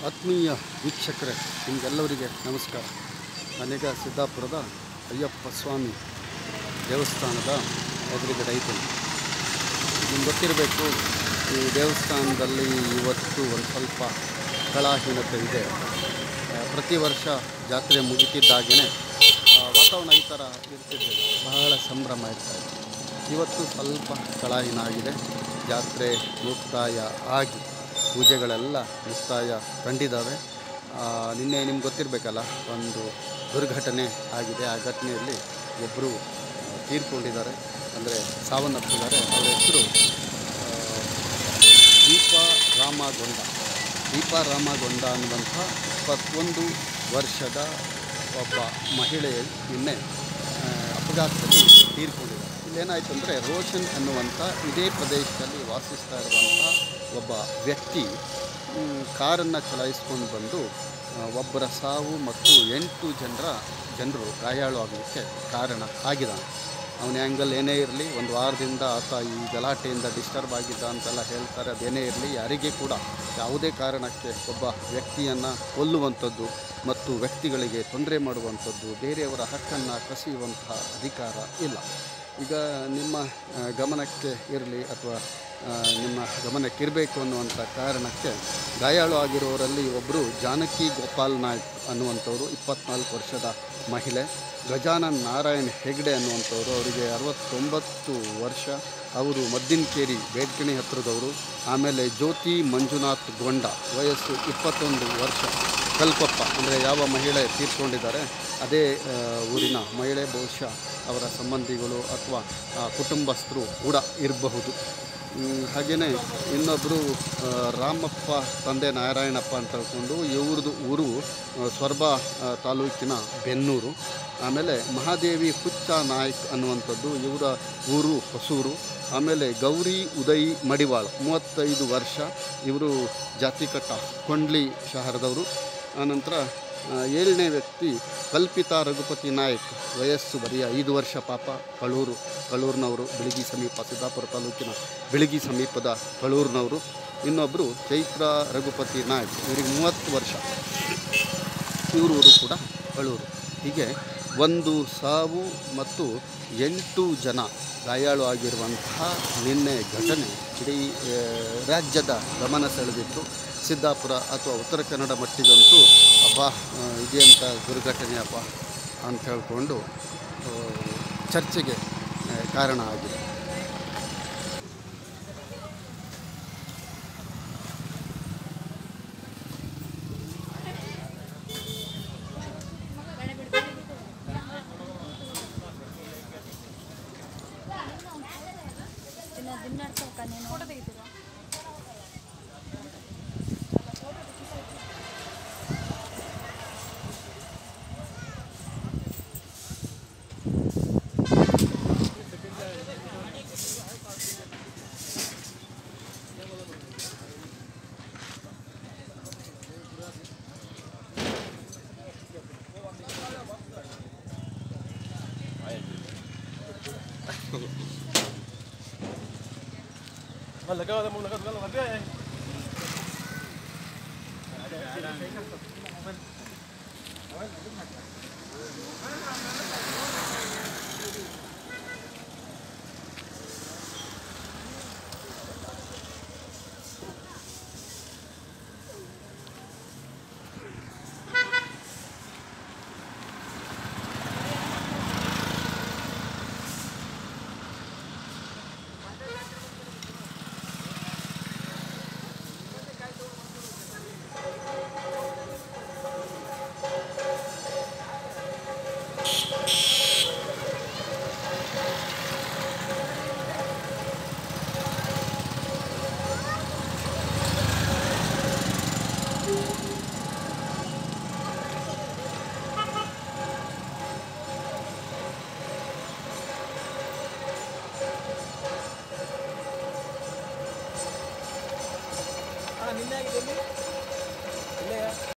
ಆತ್ಮೀಯ ವೀಕ್ಷಕರೇ, ನಿಮಗೆಲ್ಲವರಿಗೆ ನಮಸ್ಕಾರ. ನಾನೀಗ ಸಿದ್ದಾಪುರದ ಅಯ್ಯಪ್ಪ ಸ್ವಾಮಿ ದೇವಸ್ಥಾನದ ಎದುರುಗಡೆ ಇದ್ದೀನಿ. ನಿಮ್ಗೆ ಗೊತ್ತಿರಬೇಕು, ಈ ದೇವಸ್ಥಾನದಲ್ಲಿ ಇವತ್ತು ಒಂದು ಸ್ವಲ್ಪ ಕಳಾಹೀನತೆ ಇದೆ. ಪ್ರತಿ ವರ್ಷ ಜಾತ್ರೆ ಮುಗಿತಿದ್ದಾಗೇ ವಾತಾವರಣ ಈ ಥರ ಇರ್ತಿದ್ದೇವೆ, ಬಹಳ ಸಂಭ್ರಮ ಇರ್ತಾಯಿದೆ. ಇವತ್ತು ಸ್ವಲ್ಪ ಕಳಾಹೀನ ಆಗಿದೆ. ಜಾತ್ರೆ ಮುಕ್ತಾಯ ಆಗಿ ಪೂಜೆಗಳೆಲ್ಲ ಮುಕ್ತಾಯ ಕಂಡಿದ್ದಾವೆ. ನಿನ್ನೆ ನಿಮ್ಗೆ ಗೊತ್ತಿರಬೇಕಲ್ಲ, ಒಂದು ದುರ್ಘಟನೆ ಆಗಿದೆ. ಆ ಘಟನೆಯಲ್ಲಿ ಒಬ್ಬರು ತೀರ್ಕೊಂಡಿದ್ದಾರೆ, ಅಂದರೆ ಸಾವನ್ನಪ್ಪಿದ್ದಾರೆ. ಅವರ ಹೆಸರು ದೀಪಾ ರಾಮಗೊಂಡ ಅನ್ನುವಂಥ 21 ವರ್ಷದ ಒಬ್ಬ ಮಹಿಳೆ ನಿನ್ನೆ ಅಪಘಾತದಲ್ಲಿ ತೀರ್ಕೊಂಡಿದ್ದಾರೆ. ಇಲ್ಲೇನಾಯಿತು ಅಂದರೆ, ರೋಷನ್ ಅನ್ನುವಂಥ ಇದೇ ಪ್ರದೇಶದಲ್ಲಿ ವಾಸಿಸ್ತಾ ಇರುವಂಥ ಒಬ್ಬ ವ್ಯಕ್ತಿ ಕಾರನ್ನು ಚಲಾಯಿಸ್ಕೊಂಡು ಬಂದು ಒಬ್ಬರ ಸಾವು ಮತ್ತು 8 ಜನರು ಗಾಯಾಳು ಆಗಲಿಕ್ಕೆ ಕಾರಣ ಆಗಿದ್ದಾನೆ. ಅವನ ಆ್ಯಂಗಲ್ ಏನೇ ಇರಲಿ, ಒಂದು ವಾರದಿಂದ ಆತ ಈ ಗಲಾಟೆಯಿಂದ ಡಿಸ್ಟರ್ಬ್ ಆಗಿದ್ದ ಅಂತೆಲ್ಲ ಹೇಳ್ತಾರೆ. ಅದೇನೇ ಇರಲಿ, ಯಾರಿಗೂ ಕೂಡ ಯಾವುದೇ ಕಾರಣಕ್ಕೆ ಒಬ್ಬ ವ್ಯಕ್ತಿಯನ್ನು ಕೊಲ್ಲುವಂಥದ್ದು ಮತ್ತು ವ್ಯಕ್ತಿಗಳಿಗೆ ತೊಂದರೆ ಮಾಡುವಂಥದ್ದು, ಬೇರೆಯವರ ಹಕ್ಕನ್ನು ಕಸಿಯುವಂತಹ ಅಧಿಕಾರ ಇಲ್ಲ. ಈಗ ನಿಮ್ಮ ಗಮನಕ್ಕೆ ಇರಲಿ ಅಥವಾ ನಿಮ್ಮ ಗಮನಕ್ಕಿರಬೇಕು ಅನ್ನುವಂಥ ಕಾರಣಕ್ಕೆ ಗಾಯಾಳು ಆಗಿರೋರಲ್ಲಿ ಒಬ್ಬರು ಜಾನಕಿ ಗೋಪಾಲ್ ನಾಯ್ಕ್ ಅನ್ನುವಂಥವ್ರು, 24 ವರ್ಷದ ಮಹಿಳೆ. ಗಜಾನನ್ ನಾರಾಯಣ್ ಹೆಗ್ಡೆ ಅನ್ನುವಂಥವ್ರು, ಅವರಿಗೆ 69 ವರ್ಷ, ಅವರು ಮದ್ದಿನಕೇರಿ ಬೇಡ್ಕಣಿ ಹತ್ತಿರದವರು. ಆಮೇಲೆ ಜ್ಯೋತಿ ಮಂಜುನಾಥ್ ಗೊಂಡ, ವಯಸ್ಸು 21 ವರ್ಷ. ಕಲ್ಪಪ್ಪ ಅಂದರೆ ಯಾವ ಮಹಿಳೆ ತೀರ್ಕೊಂಡಿದ್ದಾರೆ ಅದೇ ಊರಿನ ಮಹಿಳೆ, ಬಹುಶಃ ಅವರ ಸಂಬಂಧಿಗಳು ಅಥವಾ ಕುಟುಂಬಸ್ಥರು ಕೂಡ ಇರಬಹುದು. ಹಾಗೆಯೇ ಇನ್ನೊಬ್ಬರು ರಾಮಪ್ಪ ತಂದೆ ನಾರಾಯಣಪ್ಪ ಅಂತ ಹೇಳ್ಕೊಂಡು, ಇವ್ರದ್ದು ಊರು ಸೊರಬ ತಾಲೂಕಿನ ಬೆನ್ನೂರು. ಆಮೇಲೆ ಮಹಾದೇವಿ ಹುಚ್ಚ ನಾಯ್ಕ್ ಅನ್ನುವಂಥದ್ದು, ಇವರ ಊರು ಹೊಸೂರು. ಆಮೇಲೆ ಗೌರಿ ಉದಯ್ ಮಡಿವಾಳ, 35 ವರ್ಷ, ಇವರು ಜಾತಿಕಟ್ಟ ಕೊಂಡ್ಲಿ ಶಹರದವರು. ಆನಂತರ 7ನೇ ವ್ಯಕ್ತಿ ಕಲ್ಪಿತಾ ರಘುಪತಿ ನಾಯ್ಕ್, ವಯಸ್ಸು ಬರೀ 5 ವರ್ಷ, ಪಾಪ, ಕಳೂರಿನವರು, ಬಿಳಿಗಿ ಸಮೀಪ, ಸಿದ್ದಾಪುರ ತಾಲೂಕಿನ ಬಿಳಿಗಿ ಸಮೀಪದ ಕಳೂರಿನವರು. ಇನ್ನೊಬ್ಬರು ಚೈತ್ರ ರಘುಪತಿ ನಾಯ್ಕ್, ಇವರಿಗೆ 30 ವರ್ಷ, ಇವರೂರು ಕೂಡ ಕಳೂರು. ಹೀಗೆ ಒಂದು ಸಾವು ಮತ್ತು 8 ಜನ ಗಾಯಾಳು ಆಗಿರುವಂತಹ ನಿನ್ನೆ ಘಟನೆ ಇಡೀ ರಾಜ್ಯದ ಗಮನ ಸೆಳೆದಿತ್ತು. ಸಿದ್ದಾಪುರ ಅಥವಾ ಉತ್ತರ ಕನ್ನಡ ಮಟ್ಟಿಗಂತೂ ಅಬ್ಬಾ ಇದೆಂಥ ದುರ್ಘಟನೆ ಅಪ್ಪ ಅಂತ ಹೇಳ್ಕೊಂಡು ಚರ್ಚೆಗೆ ಕಾರಣ ಆಗಿದೆ.